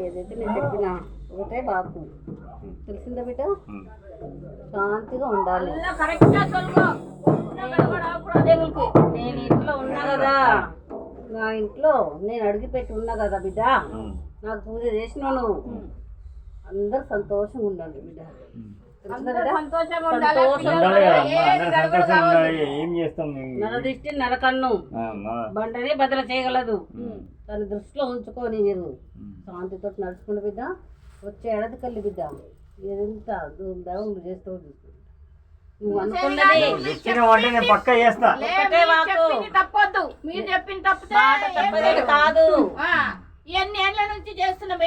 ఏదైతే నేను చెప్పినా ఒకటే బాకు తెలిసిందా బిడ్డ, శాంతిగా ఉండాలి. నేను ఇంట్లో ఉన్నా కదా, నా ఇంట్లో నేను అడిగిపెట్టి ఉన్నా కదా బిడ్డ, నాకు పూజ చేసినావు నువ్వు. అందరు సంతోషంగా ఉండాలి బిడ్డ. నరదృష్టి నరకన్ను బండనే బదల చేయగలదు. తన దృష్టిలో ఉంచుకొని మీరు శాంతితో నడుచుకుని బిడ్డ. వచ్చే ఏడాది కల్లి బిడ్డ ఎంత దూరం చేస్తూ నువ్వు అనుకున్నది కాదు. ఎన్ని ఏళ్ళ నుంచి చేస్తున్నాం,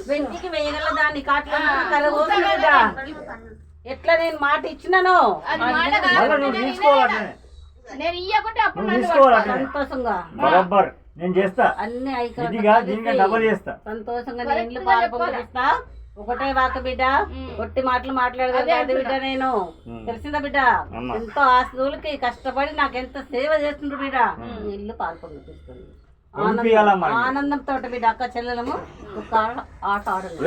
వెంటికి వేయగల దాన్ని కాట్ల ఎట్లా నేను మాట ఇచ్చినాను నేను ఇయ్యకుంటే సంతోషంగా నేను చేస్తా అన్ని సంతోషంగా నేను ఇల్లు పాల్పొందిస్తా. ఒకటే వాక బిడ్డ, ఒట్టి మాటలు మాట్లాడగలదు బిడ్డ. నేను తెలిసిందా బిడ్డ, ఎంతో ఆస్తులకి కష్టపడి నాకు ఎంత సేవ చేస్తుండ్రు బిడ్డ. ఇల్లు పాల్పొందిస్తుంది ఆనందంతో బిడ్డ. అక్క చెల్లెలము ఒక ఆట ఆడలేదు.